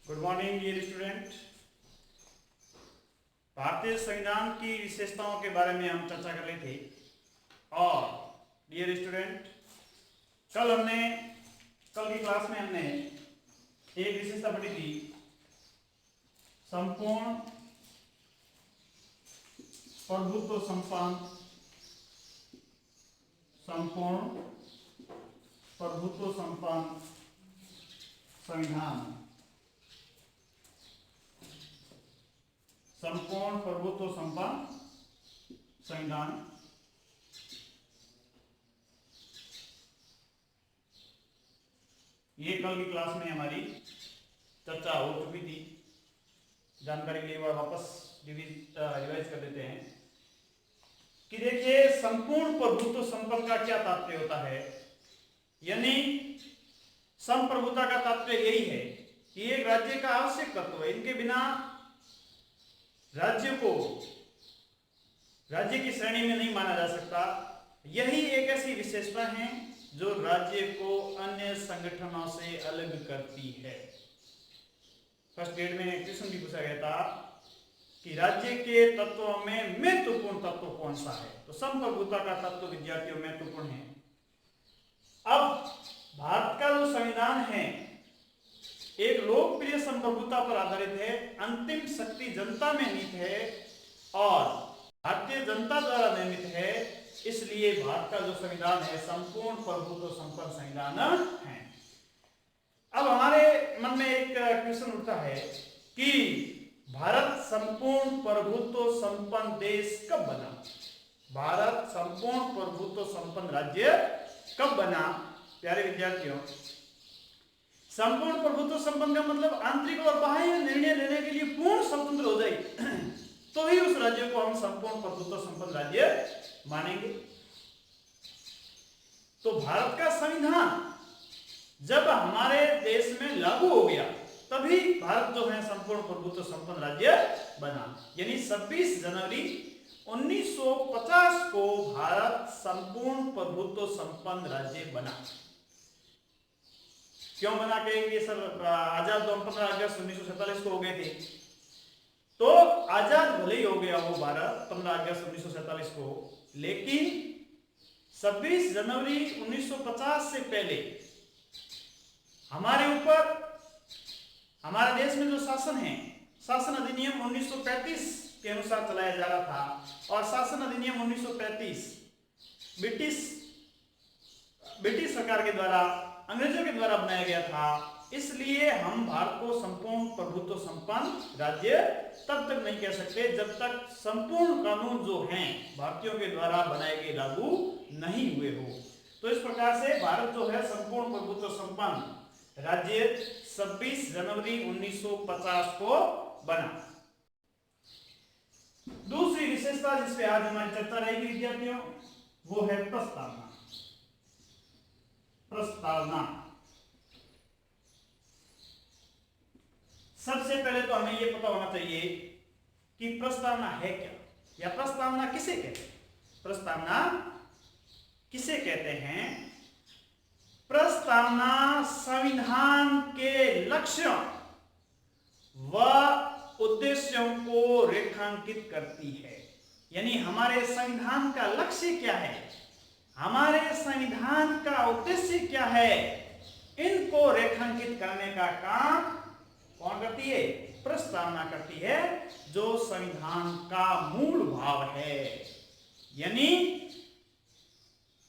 Good morning dear student. भारतीय संविधान की विशेषताओं के बारे में हम चर्चा कर रहे थे और डियर स्टूडेंट कल की क्लास में हमने एक विशेषता पढ़ी थी, संपूर्ण प्रभुत्व संपन्न संविधान। संपूर्ण प्रभुत्व संपन्न संविधान ये कल की क्लास में हमारी चर्चा हो चुकी थी। जानकारी के लिए वापस रिवाइज कर देते हैं कि देखिए संपूर्ण प्रभुत्व संपन्न का क्या तात्पर्य होता है। यानी संप्रभुता का तात्पर्य यही है कि एक राज्य का आवश्यक तत्व है, इनके बिना राज्य को राज्य की श्रेणी में नहीं माना जा सकता। यही एक ऐसी विशेषता है जो राज्य को अन्य संगठनों से अलग करती है। फर्स्ट ग्रेड में क्वेश्चन भी पूछा गया था कि राज्य के तत्वों में महत्वपूर्ण तत्व कौन सा है, तो संप्रभुता का तत्व विद्यार्थियों महत्वपूर्ण है। अब भारत का जो संविधान है एक लोकप्रिय संप्रभुता पर आधारित है, अंतिम शक्ति जनता में निहित है और भारतीय जनता द्वारा निर्मित है। इसलिए भारत का जो संविधान है संपूर्ण प्रभुत्व संपन्न संविधान है। अब हमारे मन में एक क्वेश्चन उठता है कि भारत संपूर्ण प्रभुत्व संपन्न देश कब बना? भारत संपूर्ण प्रभुत्व संपन्न राज्य कब बना? प्यारे विद्यार्थियों, संपूर्ण प्रभुत्व संपन्न का मतलब आंतरिक और बाह्य निर्णय लेने के लिए पूर्ण स्वतंत्र हो जाए तो ही उस राज्य को हम संपूर्ण प्रभुत्व संपन्न राज्य मानेंगे। तो भारत का संविधान जब हमारे देश में लागू हो गया तभी भारत जो है संपूर्ण प्रभुत्व संपन्न राज्य बना। यानी 26 जनवरी 1950 को भारत संपूर्ण प्रभुत्व संपन्न राज्य बना। क्यों बना कहेंगे सर, आजाद 15 अगस्त 1947 को हो गए थे, तो आजाद भले ही हो गया वो भारत 15 अगस्त 1947 को, लेकिन 26 जनवरी 1950 से पहले हमारे ऊपर हमारे देश में जो शासन है, शासन अधिनियम 1935 के अनुसार चलाया जा रहा था और शासन अधिनियम 1935 ब्रिटिश सरकार के द्वारा, अंग्रेजों के द्वारा बनाया गया था। इसलिए हम भारत को संपूर्ण प्रभुत्व संपन्न राज्य तब तक नहीं कह सकते जब तक संपूर्ण कानून जो हैं भारतीयों के द्वारा बनाए गए लागू नहीं हुए हो। तो इस प्रकार से भारत जो है संपूर्ण प्रभुत्व संपन्न राज्य 26 जनवरी 1950 को बना। दूसरी विशेषता जिस पे आज हमारी चर्चा रहेगी विद्यार्थियों वो है प्रस्तावना। सबसे पहले तो हमें यह पता होना चाहिए कि प्रस्तावना है क्या या प्रस्तावना किसे कहते हैं। प्रस्तावना किसे कहते हैं? प्रस्तावना संविधान के लक्ष्यों व उद्देश्यों को रेखांकित करती है। यानी हमारे संविधान का लक्ष्य क्या है, हमारे संविधान का उद्देश्य क्या है, इनको रेखांकित करने का काम कौन करती है? प्रस्तावना करती है, जो संविधान का मूल भाव है। यानी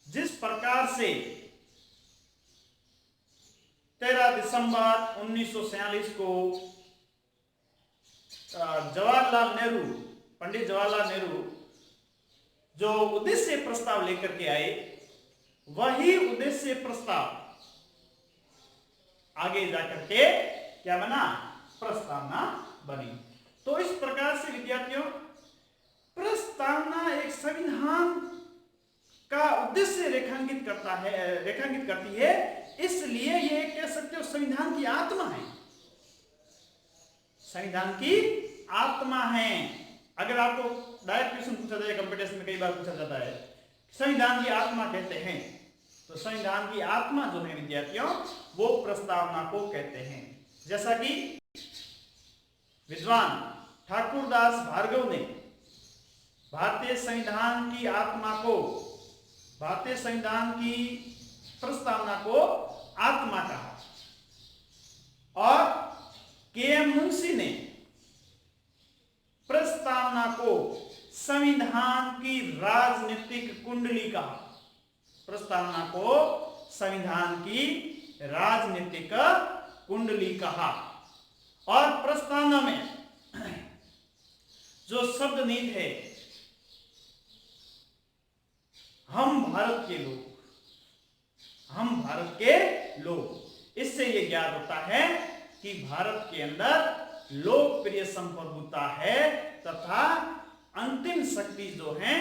जिस प्रकार से 13 दिसंबर 1947 को पंडित जवाहरलाल नेहरू जो उद्देश्य प्रस्ताव लेकर के आए, वही उद्देश्य प्रस्ताव आगे जाकर के क्या बना? प्रस्तावना बनी। तो इस प्रकार से विद्यार्थियों प्रस्तावना एक संविधान का उद्देश्य रेखांकित करती है। इसलिए ये कह सकते हो संविधान की आत्मा है। संविधान की आत्मा है। अगर आपको डायरेक्ट क्वेश्चन पूछा जाए, कंपटीशन में कई बार पूछा जाता है संविधान की आत्मा कहते हैं, तो संविधान की आत्मा जो है विद्यार्थियों वो प्रस्तावना को कहते हैं। जैसा कि विद्वान ठाकुरदास भार्गव ने भारतीय संविधान की आत्मा को, भारतीय संविधान की प्रस्तावना को आत्मा कहा और के.एम. मुंशी ने प्रस्तावना को संविधान की राजनीतिक कुंडली कहा। प्रस्तावना को संविधान की राजनीतिक कुंडली कहा और प्रस्तावना में जो शब्द नीति है, हम भारत के लोग, हम भारत के लोग, इससे यह ज्ञात होता है कि भारत के अंदर लोकप्रिय संप्रभुता है तथा अंतिम शक्ति जो है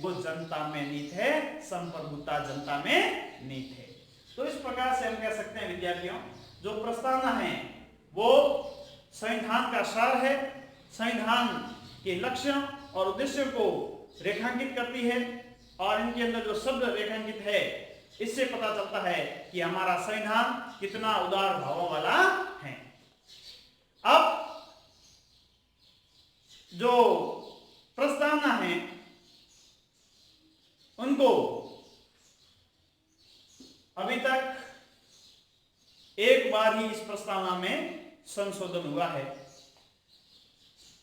वो जनता में नीत है, संप्रभुता जनता में नीत है। तो इस प्रकार से हम कह सकते हैं विद्यार्थियों, जो प्रस्तावना है वो संविधान का सार है, संविधान के लक्ष्य और उद्देश्य को रेखांकित करती है और इनके अंदर जो शब्द रेखांकित है इससे पता चलता है कि हमारा संविधान कितना उदार भावों वाला है। अब जो प्रस्तावना है उनको अभी तक एक बार ही इस प्रस्तावना में संशोधन हुआ है।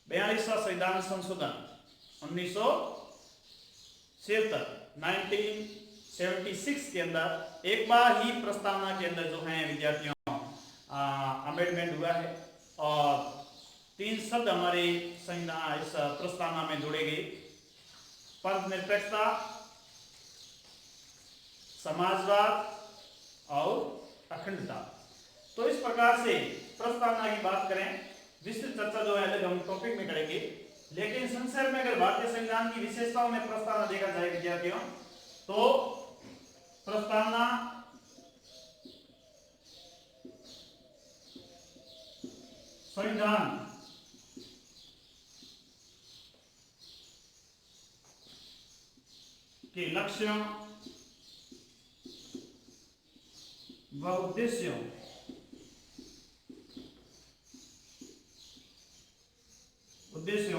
42वां संविधान संशोधन 1976 के अंदर एक बार ही प्रस्तावना के अंदर जो है विद्यार्थियों अमेंडमेंट हुआ है और 3 शब्द हमारे संविधान इस प्रस्तावना में जोड़े गए, पंथनिरपेक्षता, समाजवाद और अखंडता। तो इस प्रकार से प्रस्तावना की बात करें, विस्तृत चर्चा जो है अलग हम टॉपिक में करेंगे, लेकिन संक्षेप में अगर भारतीय संविधान की विशेषताओं में प्रस्तावना देखा जाए विद्यार्थियों, तो प्रस्तावना संविधान के लक्ष्यों व उद्देश्यों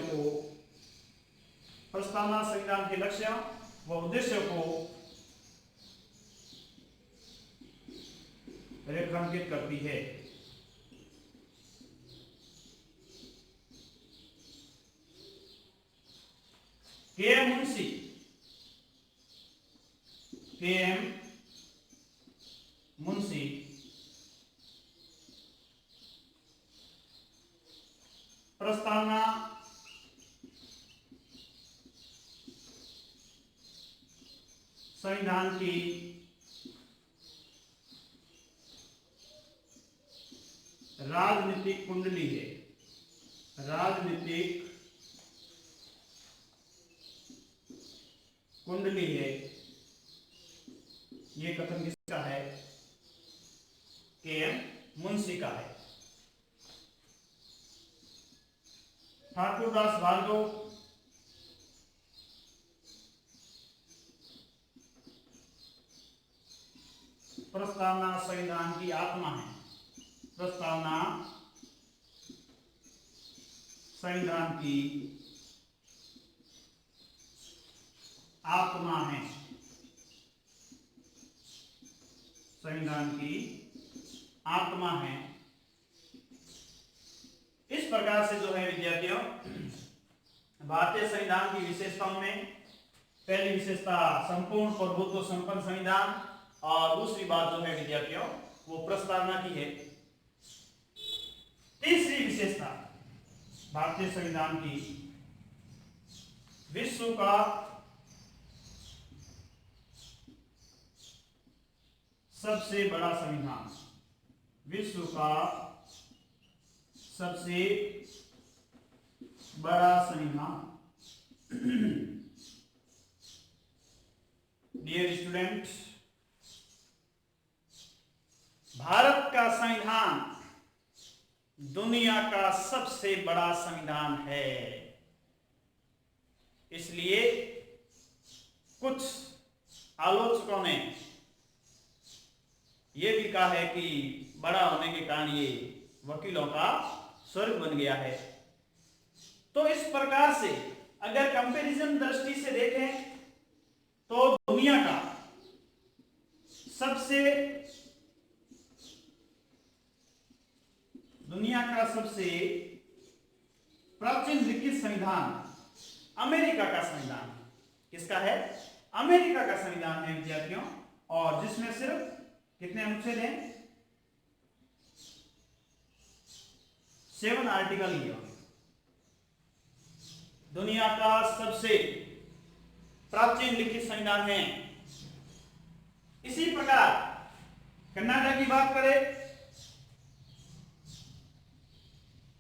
को, प्रस्तावना संविधान के लक्ष्यों व उद्देश्यों को रेखांकित करती है। के.एम. मुंशी प्रस्तावना संविधान की राजनीतिक कुंडली है, राजनीतिक कुंडली है। ये कथन किसका है? के.एम. मुंशी का है। ठाकुरदास भार्गव प्रस्तावना संविधान की आत्मा है, प्रस्तावना संविधान की आत्मा है, संविधान की आत्मा है। इस प्रकार से जो है विद्यार्थियों, भारतीय संविधान की विशेषताओं में पहली विशेषता संपूर्ण प्रभुत्व संपन्न संविधान और दूसरी बात जो है विद्यार्थियों वो प्रस्तावना की है। तीसरी विशेषता भारतीय संविधान की विश्व का सबसे बड़ा संविधान, विश्व का सबसे बड़ा संविधान। डियर स्टूडेंट, भारत का संविधान दुनिया का सबसे बड़ा संविधान है। इसलिए कुछ आलोचकों ने यह भी कहा है कि बड़ा होने के कारण ये वकीलों का स्वर्ग बन गया है। तो इस प्रकार से अगर कंपैरिजन दृष्टि से देखें तो दुनिया का सबसे प्राचीन लिखित संविधान अमेरिका का संविधान। किसका है? अमेरिका का संविधान है विद्यार्थियों, और जिसमें सिर्फ कितने अनुच्छेद हैं? 7 आर्टिकल लिया। दुनिया का सबसे प्राचीन लिखित संविधान है। इसी प्रकार कनाडा की बात करें,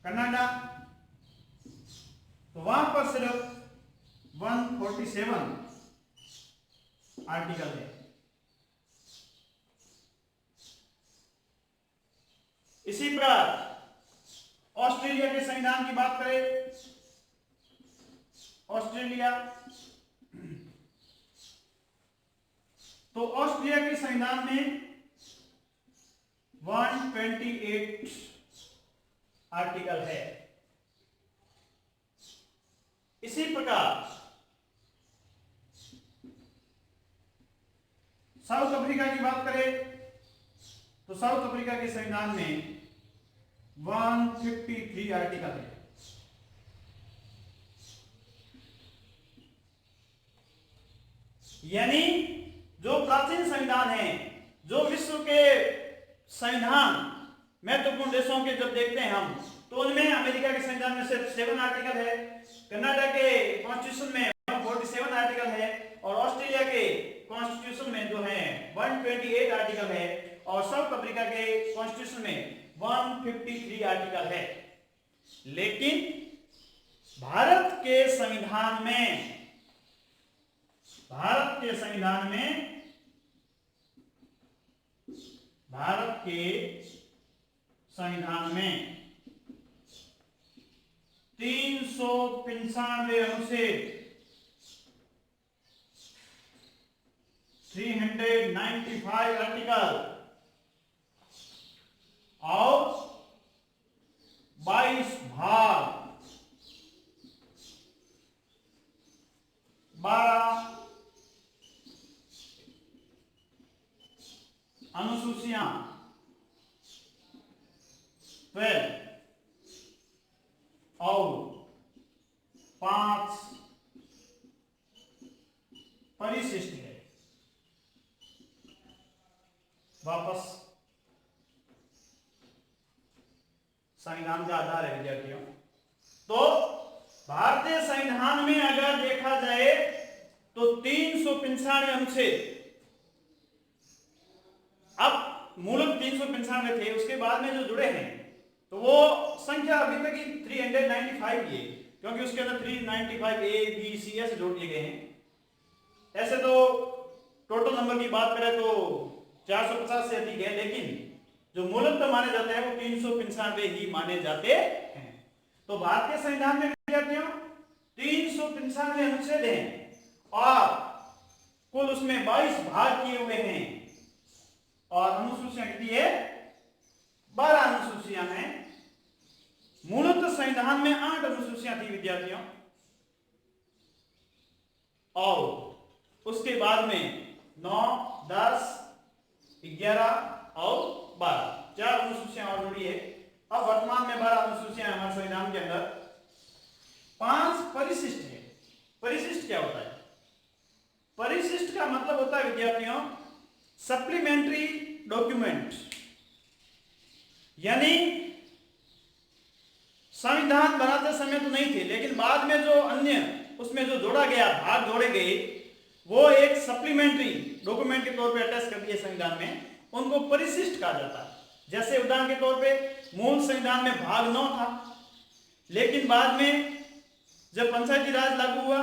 कनाडा, तो वहां पर सिर्फ 147 आर्टिकल है। इसी प्रकार ऑस्ट्रेलिया के संविधान की बात करें, ऑस्ट्रेलिया, तो ऑस्ट्रेलिया के संविधान में 128 आर्टिकल है। इसी प्रकार साउथ अफ्रीका की बात करें तो साउथ अफ्रीका के संविधान में 153 आर्टिकल है। यानी जो प्राचीन संविधान है, जो विश्व के संविधान महत्वपूर्ण देशों के जब देखते हैं हम, तो उनमें अमेरिका के संविधान में सिर्फ 7 आर्टिकल है, कनाडा के कॉन्स्टिट्यूशन में 147 आर्टिकल है, और ऑस्ट्रेलिया के कॉन्स्टिट्यूशन में जो है 128 आर्टिकल है, और साउथ अफ्रीका के कॉन्स्टिट्यूशन में 153 आर्टिकल है। लेकिन भारत के संविधान में भारत के 395 अनुच्छेद, 395 आर्टिकल और 22 भाग, 12 अनुसूचियां, 12 और 5 परिशिष्ट है। वापस संविधान का आधार है विद्यार्थियों। तो भारतीय संविधान में अगर देखा जाए तो 395 अनुच्छेद, अब मूलतः 395 थे, उसके बाद में जो जुड़े हैं तो वो संख्या अभी तक ही 395 ही है, क्योंकि उसके अंदर 395 ए बी सी ऐसे जोड़ दिए गए हैं। ऐसे तो टोटल नंबर की बात करें तो 450 से अधिक है, लेकिन जो मूलतः माने जाते हैं वो 395 ही माने जाते हैं। तो भारतीय संविधान में विद्यार्थियों 395 अनुच्छेद हैं और कुल उसमें 22 भाग किए हुए हैं, और अनुसूचियां कितनी है? 12 अनुसूचियां हैं। मूलतः संविधान में 8 अनुसूचियां थी विद्यार्थियों, और उसके बाद में 9, 10, 11 और 12 4 अनुसूचियां और जुड़ी है। अब वर्तमान में 12 अनुसूचियां हमारे संविधान के अंदर। 5 परिशिष्ट है। परिशिष्ट क्या होता है? परिशिष्ट का मतलब होता है विद्यार्थियों सप्लीमेंट्री डॉक्यूमेंट, यानी संविधान बनाते समय तो नहीं थे, लेकिन बाद में जो अन्य उसमें जो जोड़ा गया, भाग जोड़े गए, वो एक सप्लीमेंट्री डॉक्यूमेंट के तौर पे अटैच कर दिए संविधान में, उनको परिशिष्ट कहा जाता है। जैसे उदाहरण के तौर पे मूल संविधान में भाग 9 था, लेकिन बाद में जब पंचायती राज लागू हुआ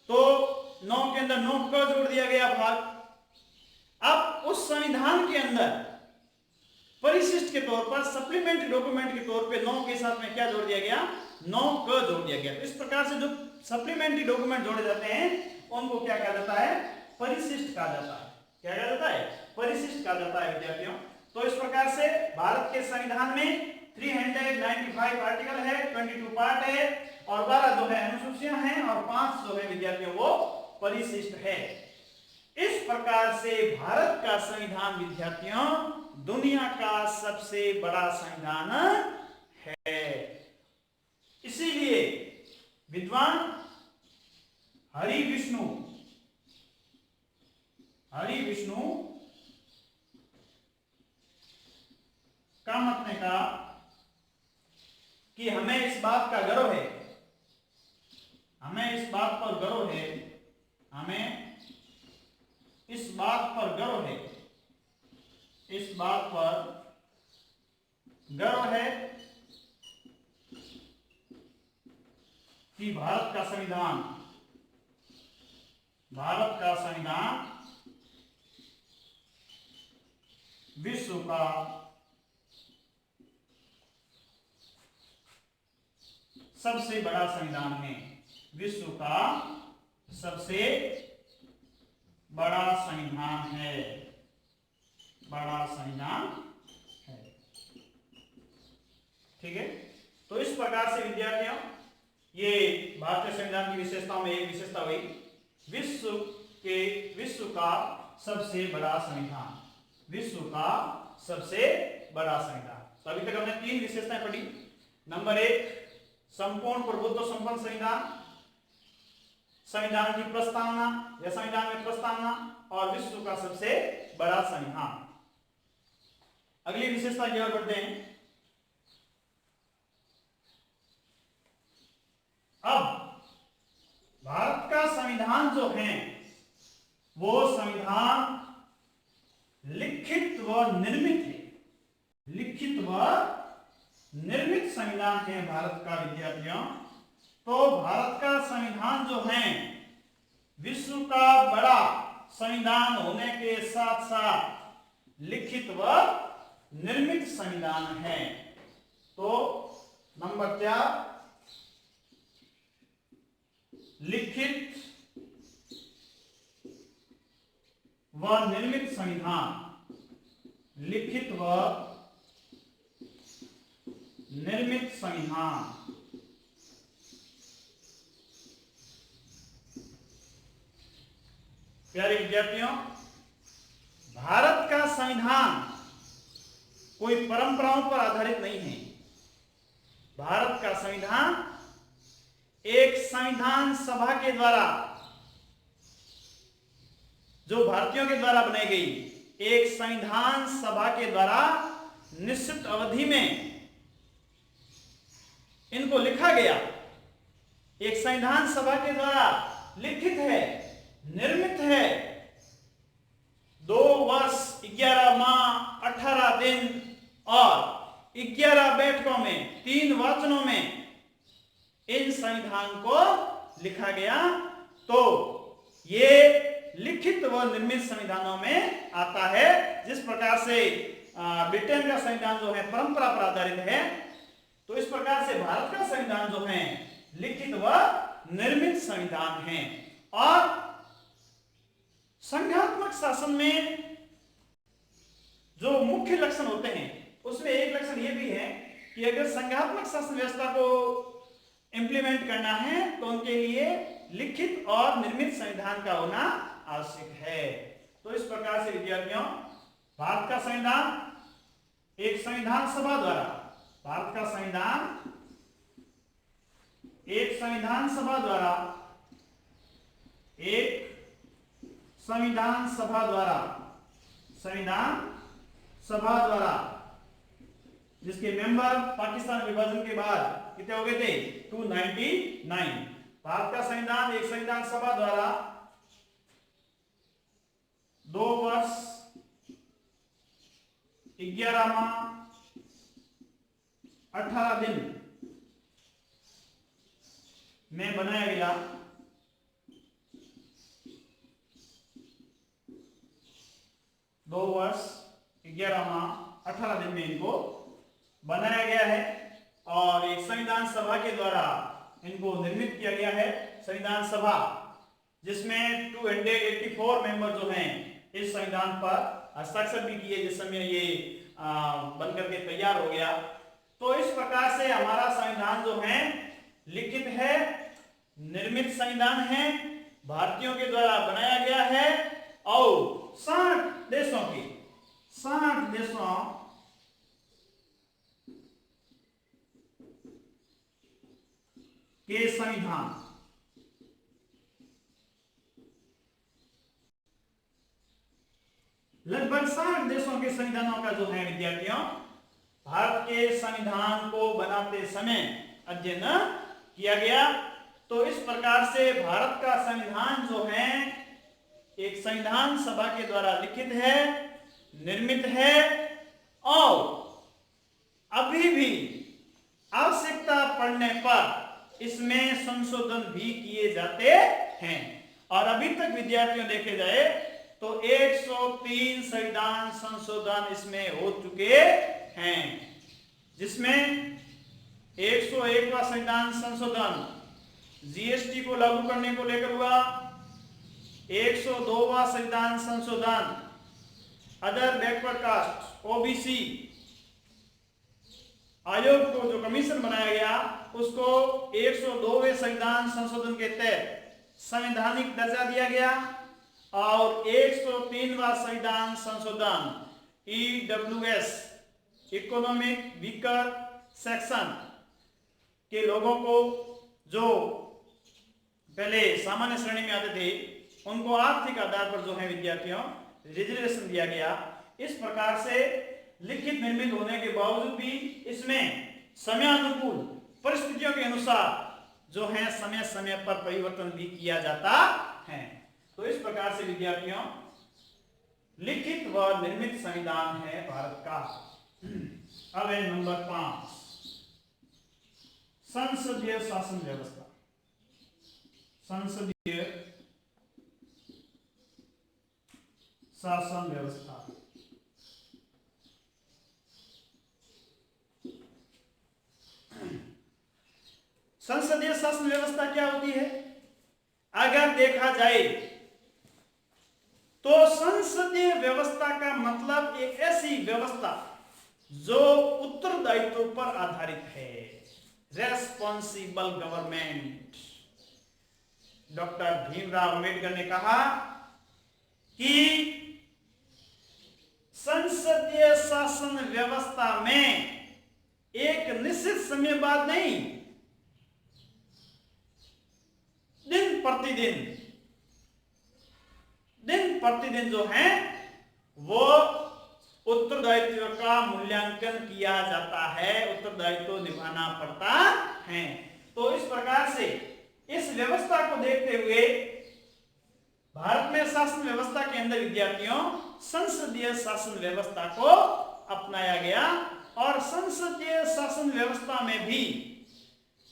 तो 9 के अंदर 9 का जोड़ दिया गया भाग। अब उस संविधान के अंदर परिशिष्ट के तौर पर, सप्लीमेंट्री डॉक्यूमेंट के तौर पे 9 के साथ में क्या जोड़ दिया गया? 9 का जोड़ दिया गया। तो इस प्रकार से जो सप्लीमेंट्री डॉक्यूमेंट जोड़े जाते हैं उनको क्या कहा जाता है? परिशिष्ट कहा जाता है। क्या कहा जाता है? परिशिष्ट कहा जाता है विद्यार्थियों। तो इस प्रकार से भारत के संविधान में 395 आर्टिकल है, 22 पार्ट है और 12 जो है अनुसूचियां हैं और 5 जो है विद्यार्थियों वो परिशिष्ट है। इस प्रकार से भारत का संविधान विद्यार्थियों दुनिया का सबसे बड़ा संविधान है। इसीलिए विद्वान हरि विष्णु का मत ने कहा कि हमें इस बात पर गर्व है, हमें इस बात पर गर्व है कि भारत का संविधान विश्व का सबसे बड़ा संविधान है, विश्व का सबसे बड़ा संविधान है, ठीक है। तो इस प्रकार से विद्यार्थियों ये भारतीय संविधान की विशेषताओं में एक विशेषता हुई विश्व का सबसे बड़ा संविधान, तो अभी तक हमने 3 विशेषताएं पढ़ी। नंबर 1 संपूर्ण प्रभुत्व संपन्न संविधान की प्रस्तावना या संविधान में प्रस्तावना और विश्व का सबसे बड़ा संविधान। अगली विशेषता की ओर बढ़ते हैं। अब भारत का संविधान जो है वो संविधान लिखित व निर्मित है, संविधान है भारत का विद्यार्थियों। तो भारत का संविधान जो है विश्व का बड़ा संविधान होने के साथ साथ लिखित व निर्मित संविधान है। तो नंबर 4 लिखित व निर्मित संविधान, प्यारे विद्यार्थियों भारत का संविधान कोई परंपराओं पर आधारित नहीं है। भारत का संविधान एक संविधान सभा के द्वारा, जो भारतीयों के द्वारा बनाई गई एक संविधान सभा के द्वारा निश्चित अवधि में इनको लिखा गया, एक संविधान सभा के द्वारा लिखित है, निर्मित है। 2 वर्ष 11 माह 18 दिन और 11 बैठकों में 3 वचनों में इन संविधान को लिखा गया। तो ये लिखित व निर्मित संविधानों में आता है। जिस प्रकार से ब्रिटेन का संविधान जो है परंपरा पर आधारित है, तो इस प्रकार से भारत का संविधान जो है लिखित व निर्मित संविधान है। और संघात्मक शासन में जो मुख्य लक्षण होते हैं उसमें एक लक्षण यह भी है कि अगर संघात्मक शासन व्यवस्था को इंप्लीमेंट करना है तो उनके लिए लिखित और निर्मित संविधान का होना आवश्यक है। तो इस प्रकार से विद्यार्थियों भारत का संविधान एक संविधान सभा द्वारा, भारत का संविधान एक संविधान सभा द्वारा, जिसके मेंबर पाकिस्तान विभाजन के बाद कितने हो गए थे 299। भारत का संविधान एक संविधान सभा द्वारा 2 वर्ष 11 माह 18 दिन में बनाया गया। 2 वर्ष 11 माह 18 दिन में इनको बनाया गया है और एक संविधान सभा के द्वारा इनको निर्मित किया गया है। संविधान सभा जिसमें 284 मेंबर जो हैं इस संविधान पर हस्ताक्षर भी किए जिस समय ये बनकर के तैयार हो गया। तो इस प्रकार से हमारा संविधान जो है लिखित है, निर्मित संविधान है, भारतीयों के द्वारा बनाया गया है और 60 देशों के संविधान, लगभग 60 देशों के संविधानों का जो है विद्यार्थियों भारत के संविधान को बनाते समय अध्ययन किया गया। तो इस प्रकार से भारत का संविधान जो है एक संविधान सभा के द्वारा लिखित है, निर्मित है और अभी भी आवश्यकता पड़ने पर इसमें संशोधन भी किए जाते हैं। और अभी तक विद्यार्थियों देखे जाए तो 103 संविधान संशोधन इसमें हो चुके हैं, जिसमें 101वां संविधान संशोधन जीएसटी को लागू करने को लेकर हुआ, 102वां संविधान संशोधन अदर बैकवर्ड कास्ट ओबीसी आयोग को जो कमीशन बनाया गया उसको 102वें संविधान संशोधन के तहत संवैधानिक दर्जा दिया गया और 103वां संविधान संशोधन ईडब्ल्यूएस इकोनॉमिक वीकर सेक्शन के लोगों को जो पहले सामान्य श्रेणी में आते थे उनको आर्थिक आधार पर जो है विद्यार्थियों रिजर्वेशन दिया गया। इस प्रकार से लिखित निर्मित होने के बावजूद भी इसमें समयानुकूल परिस्थितियों के अनुसार जो है समय समय पर परिवर्तन भी किया जाता है। तो इस प्रकार से विद्यार्थियों लिखित व निर्मित संविधान है भारत का। अब है नंबर 5 संसदीय शासन व्यवस्था। संसदीय शासन व्यवस्था संसदीय शासन व्यवस्था क्या होती है? अगर देखा जाए तो संसदीय व्यवस्था का मतलब एक ऐसी व्यवस्था जो उत्तरदायित्व पर आधारित है, responsible government. Doctor Bhimrao Ambedkar ने कहा कि संसदीय शासन व्यवस्था में एक निश्चित समय बाद नहीं, दिन प्रतिदिन जो है वो उत्तरदायित्व का मूल्यांकन किया जाता है, उत्तरदायित्व निभाना पड़ता है। तो इस प्रकार से इस व्यवस्था को देखते हुए भारत में शासन व्यवस्था के अंदर विद्यार्थियों संसदीय शासन व्यवस्था को अपनाया गया और संसदीय शासन व्यवस्था में भी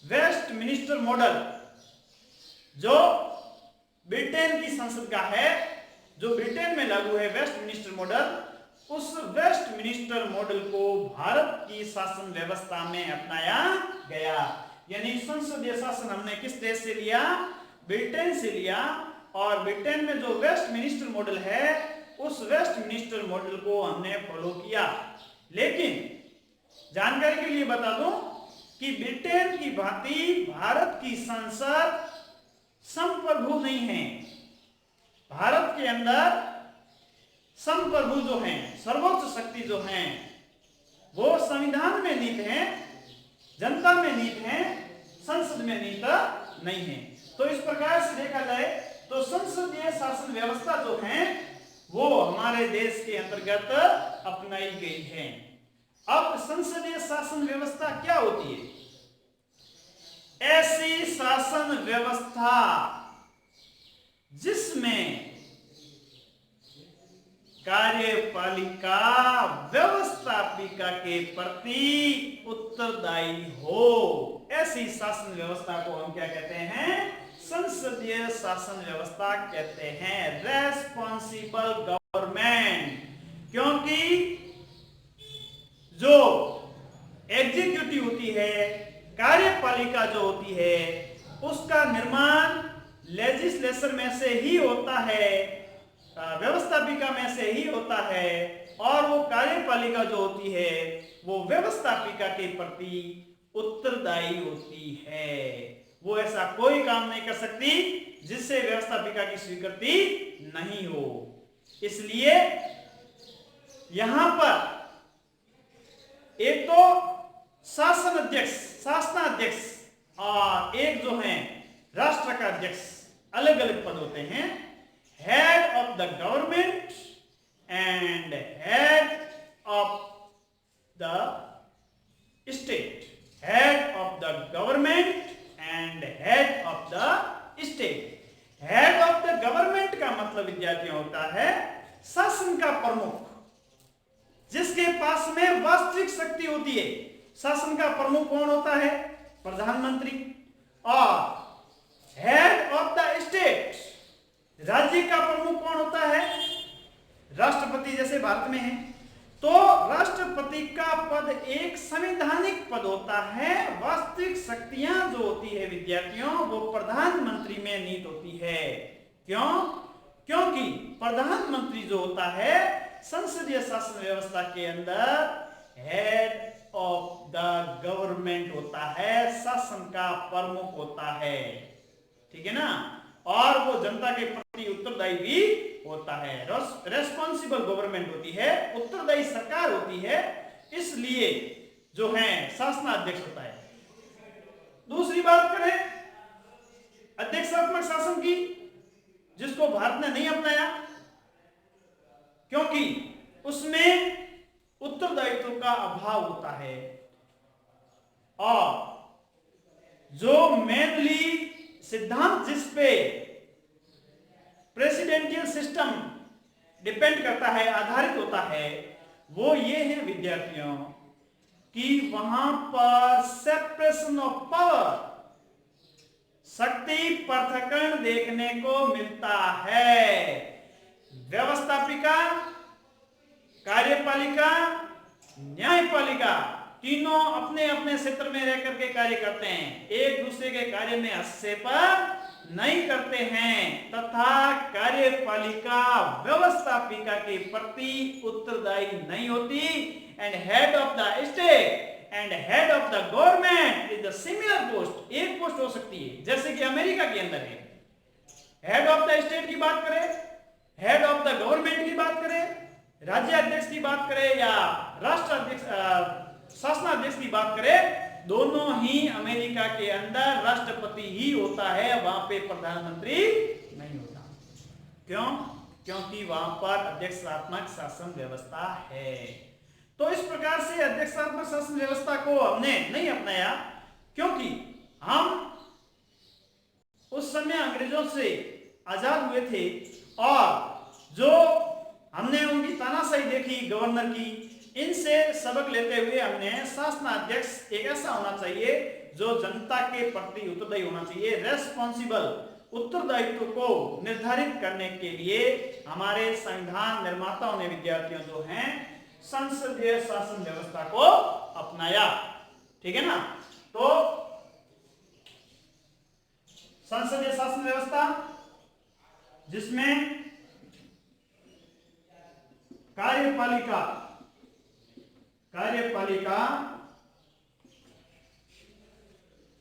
वेस्टमिनिस्टर मॉडल जो ब्रिटेन की संसद का है, जो ब्रिटेन में लागू है वेस्टमिनिस्टर मॉडल, उस वेस्टमिनिस्टर मॉडल को भारत की शासन व्यवस्था में अपनाया गया। यानी संसदीय शासन हमने किस देश से लिया? ब्रिटेन से लिया। और ब्रिटेन में जो वेस्टमिनिस्टर मॉडल है उस वेस्टमिनिस्टर मॉडल को हमने फॉलो किया। लेकिन जानकारी के लिए बता दूं कि ब्रिटेन की भांति भारत की संसद संप्रभु नहीं है। भारत के अंदर संप्रभु जो हैं, सर्वोच्च शक्ति जो हैं, वो संविधान में नीत है, जनता में नीत है, संसद में नीत नहीं है। तो इस प्रकार से देखा जाए तो संसदीय शासन व्यवस्था जो है वो हमारे देश के अंतर्गत अपनाई गई है। अब संसदीय शासन व्यवस्था क्या होती है? ऐसी शासन व्यवस्था जिसमें कार्यपालिका व्यवस्थापिका के प्रति उत्तरदायी हो, ऐसी शासन व्यवस्था को हम क्या कहते हैं? संसदीय शासन व्यवस्था कहते हैं, रेस्पॉन्सिबल गवर्नमेंट। क्योंकि जो एग्जीक्यूटिव होती है, कार्यपालिका जो होती है, उसका निर्माण लेजिस्लेचर में से ही होता है व्यवस्थापिका में से ही होता है और वो कार्यपालिका जो होती है वो व्यवस्थापिका के प्रति उत्तरदायी होती है। वो ऐसा कोई काम नहीं कर सकती जिससे व्यवस्थापिका की स्वीकृति नहीं हो। इसलिए यहां पर एक तो शासनाध्यक्ष और एक जो है राष्ट्र का अध्यक्ष, अलग अलग पद होते हैं। Head of the government and head of the state. Head of the government and head of the state. Head of the government का मतलब विद्यार्थियों होता है शासन का प्रमुख, जिसके पास में वास्तविक शक्ति होती है। शासन का प्रमुख कौन होता है? प्रधानमंत्री। और हेड ऑफ द स्टेट, राज्य का प्रमुख कौन होता है? राष्ट्रपति, जैसे भारत में है। तो राष्ट्रपति का पद एक संवैधानिक पद होता है। वास्तविक शक्तियां जो होती है विद्यार्थियों वो प्रधानमंत्री में निहित होती है। क्यों? क्योंकि प्रधानमंत्री जो होता है संसदीय शासन व्यवस्था के अंदर हेड ऑफ द गवर्नमेंट होता है, शासन का प्रमुख होता है। ठीक है ना? और वो जनता के प्रति उत्तरदायी भी होता है। रेस्पॉन्सिबल गवर्नमेंट होती है, उत्तरदायी सरकार होती है, इसलिए जो है शासनाध्यक्ष होता है। दूसरी बात करें अध्यक्षात्मक शासन की, जिसको भारत ने नहीं अपनाया क्योंकि उसमें उत्तरदायित्व का अभाव होता है और जो मेनली सिद्धांत जिस पे प्रेसिडेंशियल सिस्टम डिपेंड करता है, आधारित होता है, वो ये है विद्यार्थियों कि वहां पर सेपरेशन ऑफ पावर, शक्ति पृथक्करण देखने को मिलता है। व्यवस्थापिका, कार्यपालिका, न्यायपालिका तीनों अपने अपने क्षेत्र में रह करके कार्य करते हैं, एक दूसरे के कार्य में हस्तक्षेप नहीं करते हैं तथा कार्यपालिका व्यवस्थापिका के प्रति उत्तरदायी नहीं होती। And head of the state and head of the government is the similar post. एक पोस्ट हो सकती है जैसे कि अमेरिका के अंदर है। हेड ऑफ द स्टेट की बात करें, हेड ऑफ द गवर्नमेंट की बात करें, राज्याध्यक्ष की बात करें या राष्ट्राध्यक्ष शासनाध्यक्ष की बात करें, दोनों ही अमेरिका के अंदर राष्ट्रपति ही होता है, वहां पे प्रधानमंत्री नहीं होता। क्यों? क्योंकि वहां पर अध्यक्षात्मक शासन व्यवस्था है। तो इस प्रकार से अध्यक्षात्मक शासन व्यवस्था को हमने नहीं अपनाया क्योंकि हम उस समय अंग्रेजों से आजाद हुए थे और जो हमने उनकी तानाशाही देखी गवर्नर की, इनसे सबक लेते हुए हमने शासनाध्यक्ष एक ऐसा होना चाहिए जो जनता के प्रति उत्तरदायी होना चाहिए। रेस्पॉन्सिबल, उत्तरदायित्व को निर्धारित करने के लिए हमारे संविधान निर्माताओं ने विद्यार्थियों जो हैं संसदीय शासन व्यवस्था को अपनाया। ठीक है ना? तो संसदीय शासन व्यवस्था जिसमें कार्यपालिका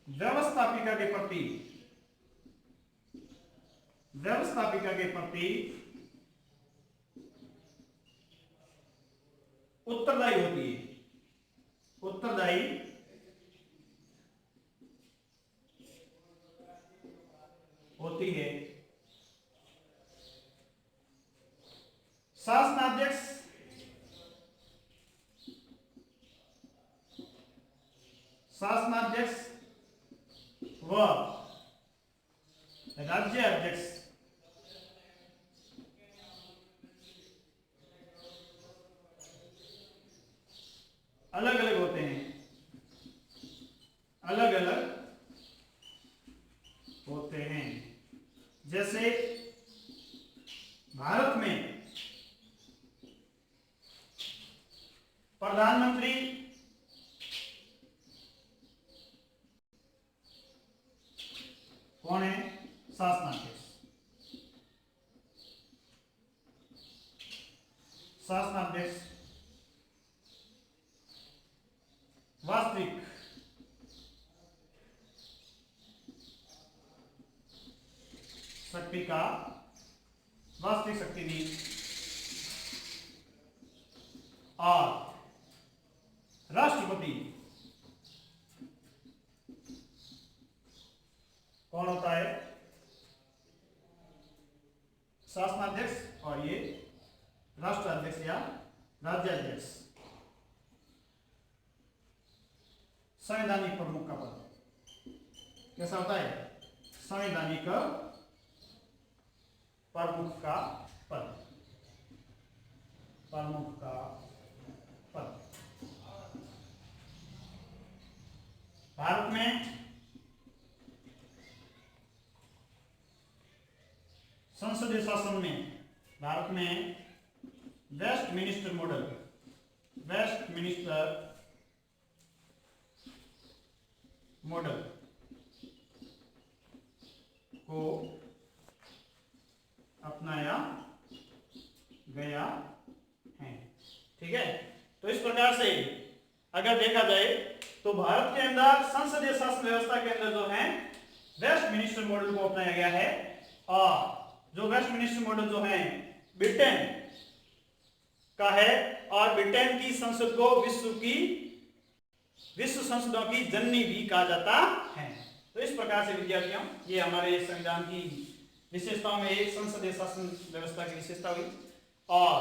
व्यवस्थापिका के प्रति उत्तरदायी होती है, शासनाध्यक्ष व राज्याध्यक्ष अलग अलग होते हैं, जैसे भारत में प्रधानमंत्री कौन है? शासनाध्यक्ष। शासनाध्यक्ष वास्तविक शक्ति का वास्तविक शक्ति दी और राष्ट्रपति कौन होता है? शासनाध्यक्ष और ये राष्ट्राध्यक्ष या राज्याध्यक्ष। संवैधानिक प्रमुख का पद कैसा होता है? संवैधानिक प्रमुख का पद, प्रमुख का पद। भारत में संसदीय शासन में, भारत में वेस्टमिनिस्टर मॉडल, वेस्टमिनिस्टर मॉडल को अपनाया गया है। ठीक है, तो इस प्रकार से अगर देखा जाए तो भारत के अंदर संसदीय शासन व्यवस्था के अंदर जो है वेस्टमिनिस्टर मॉडल को अपनाया गया है। और जो वेस्टमिनिस्टर मॉडल जो है ब्रिटेन का है और ब्रिटेन की संसद को विश्व संसदों की जननी भी कहा जाता है। तो इस प्रकार से विद्यार्थियों ये हमारे संविधान की विशेषताओं में एक संसदीय शासन व्यवस्था की विशेषता हुई। और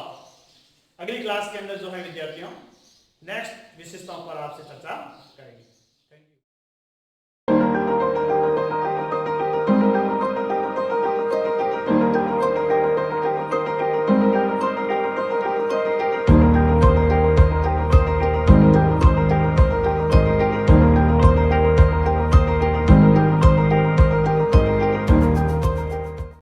अगली क्लास के अंदर जो है विद्यार्थियों नेक्स्ट विशेषताओं पर आपसे चर्चा करेंगे।